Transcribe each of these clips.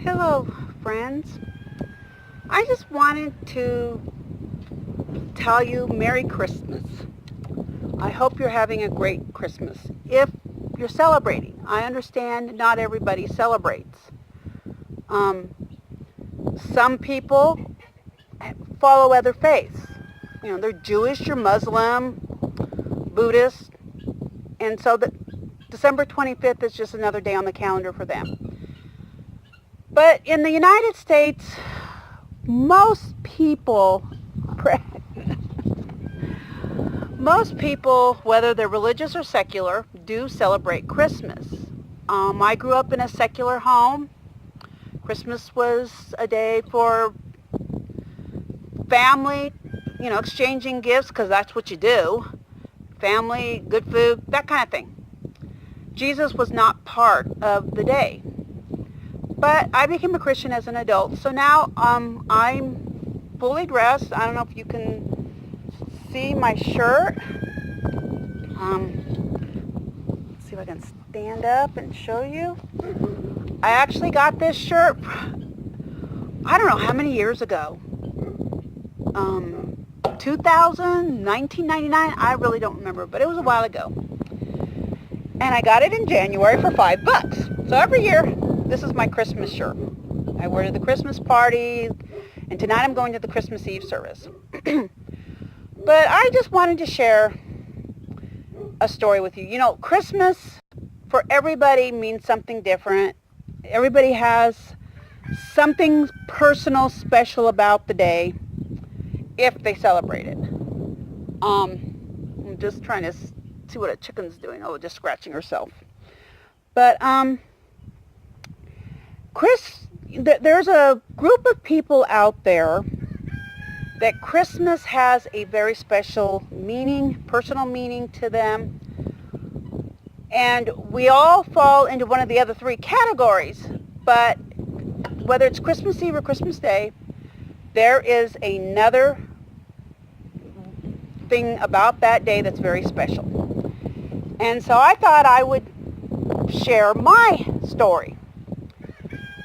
Hello, friends. I just wanted to tell you Merry Christmas. I hope you're having a great Christmas. If you're celebrating, I understand not everybody celebrates. Some people follow other faiths. You know, they're Jewish, you're Muslim, Buddhist, and so December 25th is just another day on the calendar for them. But in the United States, most people, whether they're religious or secular, do celebrate Christmas. I grew up in a secular home. Christmas was a day for family, exchanging gifts, because that's what you do. Family, good food, that kind of thing. Jesus was not part of the day. But I became a Christian as an adult, so now I'm fully dressed. I don't know if you can see my shirt. Let's see if I can stand up and show you. I actually got this shirt, I don't know how many years ago. 2000, 1999, I really don't remember, but it was a while ago. And I got it in January for $5. So every year, this is my Christmas shirt. I wear to the Christmas party, and tonight I'm going to the Christmas Eve service. But I just wanted to share a story with you. You know, Christmas for everybody means something different. Everybody has something personal, special about the day if they celebrate it. I'm just trying to see what a chicken's doing. Oh, just scratching herself. But there's a group of people out there that Christmas has a very special meaning, personal meaning to them. And we all fall into one of the other three categories, but whether it's Christmas Eve or Christmas Day, there is another thing about that day that's very special. And so I thought I would share my story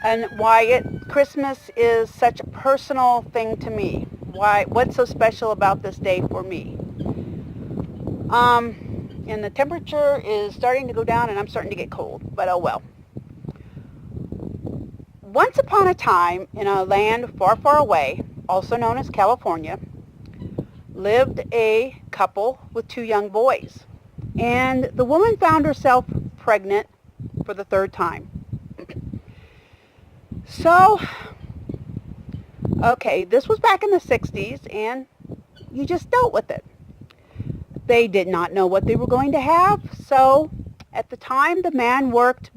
and why Christmas is such a personal thing to me. What's so special about this day for me? And the temperature is starting to go down and I'm starting to get cold, but oh well. Once upon a time, in a land far, far away, also known as California, lived a couple with two young boys. And the woman found herself pregnant for the third time. So, okay, this was back in the 60s, and you just dealt with it. They did not know what they were going to have, so at the time the man worked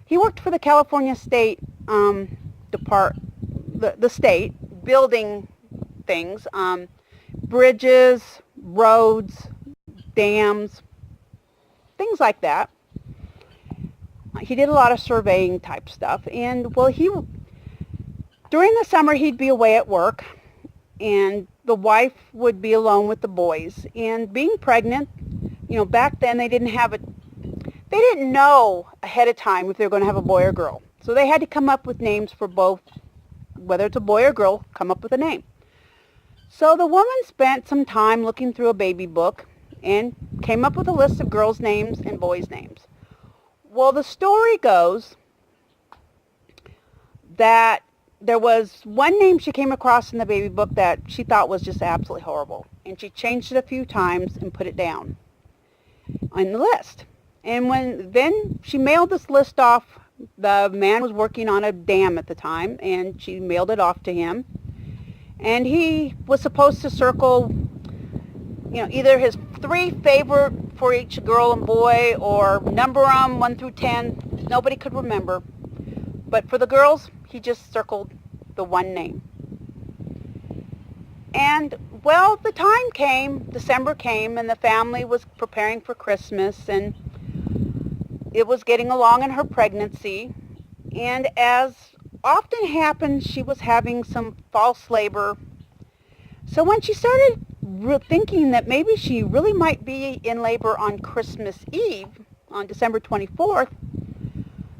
he worked for the California State the state, building things, bridges, roads, dams, things like that. He did a lot of surveying type stuff, and well, during the summer he'd be away at work, and the wife would be alone with the boys. And being pregnant, back then they didn't know ahead of time if they were going to have a boy or girl. So they had to come up with names for both, whether it's a boy or girl, come up with a name. So the woman spent some time looking through a baby book and came up with a list of girls' names and boys' names. Well, the story goes that there was one name she came across in the baby book that she thought was just absolutely horrible. And she changed it a few times and put it down on the list. And then she mailed this list off. The man was working on a dam at the time, and she mailed it off to him. And he was supposed to circle, either his 3 favorite for each girl and boy, or number them 1 through 10. Nobody could remember. But for the girls, he just circled the one name. And, well, the time came, December came, and the family was preparing for Christmas, and it was getting along in her pregnancy. And as often happened, she was having some false labor. So when she started thinking that maybe she really might be in labor on Christmas Eve, on December 24th,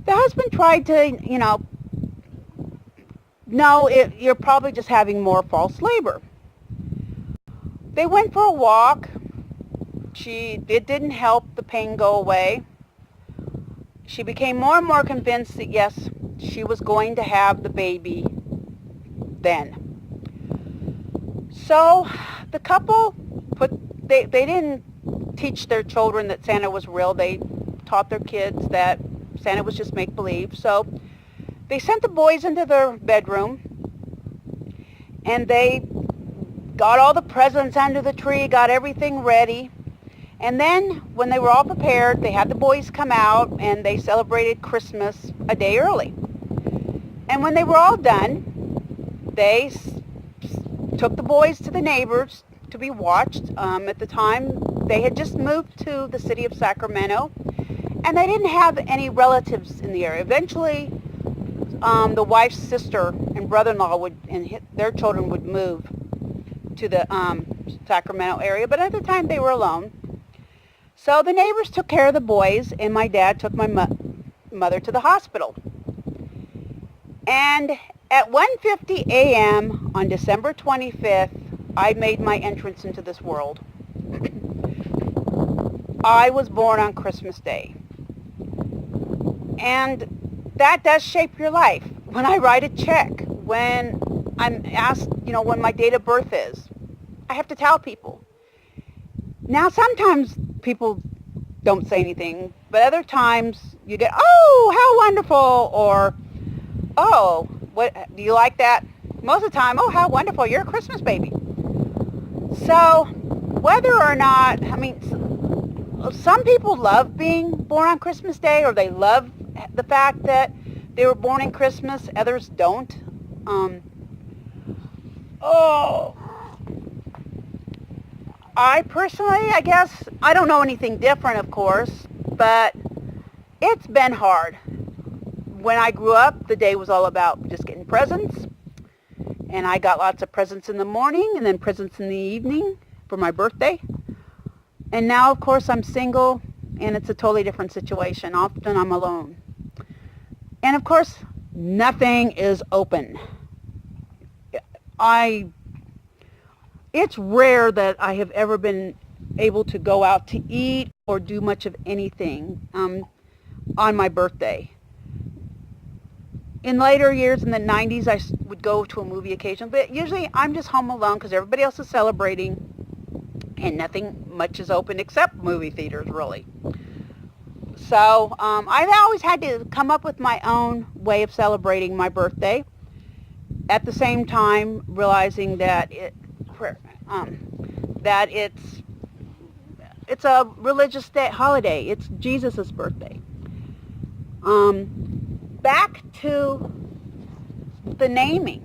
the husband tried to, no, you're probably just having more false labor. They went for a walk. It didn't help the pain go away. She became more and more convinced that yes, she was going to have the baby then. So the couple they didn't teach their children that Santa was real. They taught their kids that Santa was just make-believe. So they sent the boys into their bedroom, and they got all the presents under the tree, got everything ready. And then when they were all prepared, they had the boys come out and they celebrated Christmas a day early. And when they were all done, they took the boys to the neighbors to be watched. At the time, they had just moved to the city of Sacramento, and they didn't have any relatives in the area. Eventually, the wife's sister and brother-in-law their children would move to the Sacramento area, but at the time they were alone. So the neighbors took care of the boys, and my dad took my mother to the hospital. And at 1:50 a.m. on December 25th, I made my entrance into this world. I was born on Christmas Day. And that does shape your life. When I write a check, when I'm asked, when my date of birth is, I have to tell people. Now, sometimes people don't say anything, but other times you get, oh, how wonderful, or, oh, what, do you like that? Most of the time, oh, how wonderful, you're a Christmas baby. So whether or not, some people love being born on Christmas Day, or they love the fact that they were born in Christmas. Others don't. I personally, I guess, I don't know anything different, of course, but it's been hard. When I grew up, the day was all about just getting presents, and I got lots of presents in the morning and then presents in the evening for my birthday. And now, of course, I'm single, and it's a totally different situation. Often I'm alone. And, of course, nothing is open. It's rare that I have ever been able to go out to eat or do much of anything on my birthday. In later years, in the 90s, I would go to a movie occasionally, but usually I'm just home alone because everybody else is celebrating, and nothing much is open except movie theaters, really. So I've always had to come up with my own way of celebrating my birthday. At the same time, realizing that it's a religious holiday. It's Jesus' birthday. Back to the naming.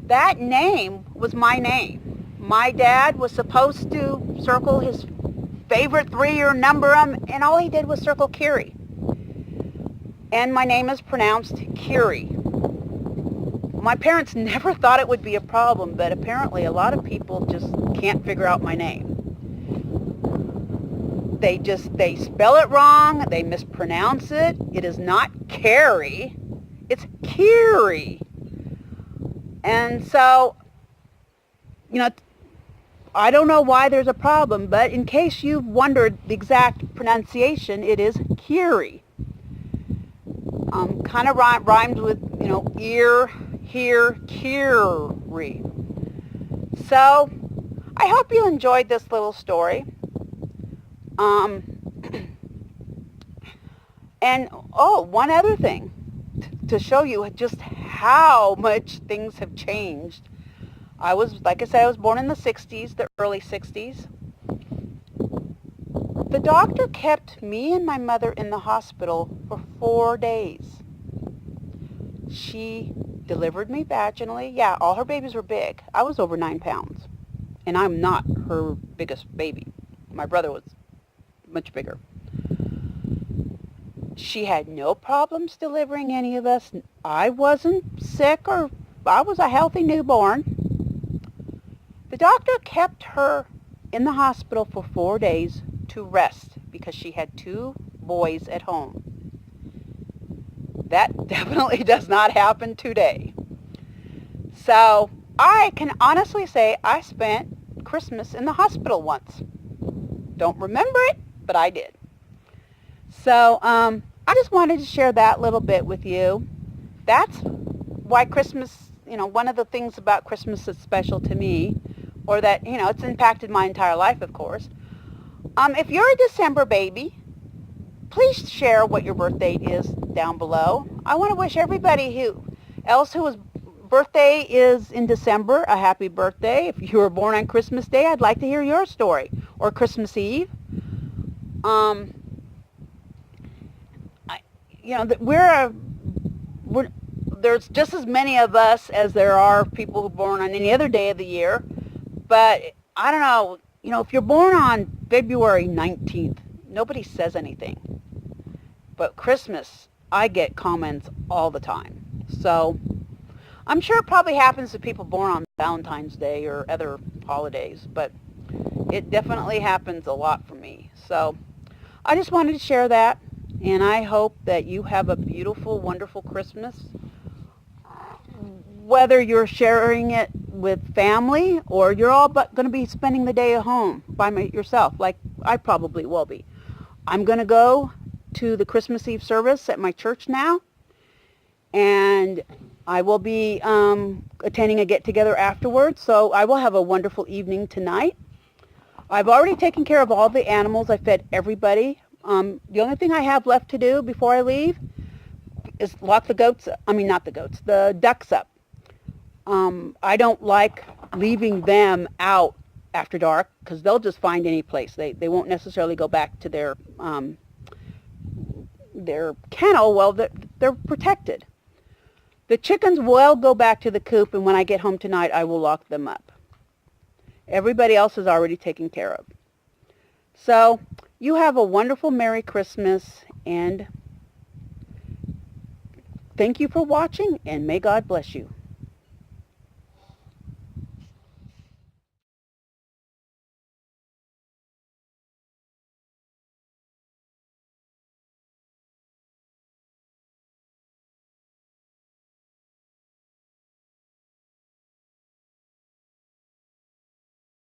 That name was my name. My dad was supposed to circle his favorite 3 or number them, and all he did was circle Kiri. And my name is pronounced Kiri. My parents never thought it would be a problem, but apparently a lot of people just can't figure out my name. They spell it wrong, they mispronounce it. It is not Carrie, it's Kiri. And so, I don't know why there's a problem, but in case you've wondered the exact pronunciation, it is Kiri. Kind of rhymes with, ear, hear, Kiri. So, I hope you enjoyed this little story. And, one other thing to show you just how much things have changed. Like I said, I was born in the 60s, the early 60s. The doctor kept me and my mother in the hospital for 4 days. She delivered me vaginally. Yeah, all her babies were big. I was over 9 pounds, and I'm not her biggest baby. My brother was much bigger. She had no problems delivering any of us. I wasn't sick, or I was a healthy newborn. The doctor kept her in the hospital for 4 days to rest because she had 2 boys at home. That definitely does not happen today. So I can honestly say I spent Christmas in the hospital once. Don't remember it, but I did. So I just wanted to share that little bit with you. That's why Christmas, one of the things about Christmas that's special to me, or that, it's impacted my entire life, of course. If you're a December baby, please share what your birth date is down below. I want to wish everybody else whose birthday is in December a happy birthday. If you were born on Christmas Day, I'd like to hear your story, or Christmas Eve. There's just as many of us as there are people who are born on any other day of the year. But I don't know, if you're born on February 19th, nobody says anything. But Christmas, I get comments all the time. So I'm sure it probably happens to people born on Valentine's Day or other holidays, but it definitely happens a lot for me. So I just wanted to share that, and I hope that you have a beautiful, wonderful Christmas. Whether you're sharing it with family or you're all but going to be spending the day at home by yourself, like I probably will be. I'm going to go to the Christmas Eve service at my church now, and I will be attending a get-together afterwards, so I will have a wonderful evening tonight. I've already taken care of all the animals. I fed everybody. The only thing I have left to do before I leave is lock the ducks up. I don't like leaving them out after dark because they'll just find any place. They won't necessarily go back to their kennel. Well, they're protected. The chickens will go back to the coop, and when I get home tonight, I will lock them up. Everybody else is already taken care of. So you have a wonderful Merry Christmas, and thank you for watching, and may God bless you.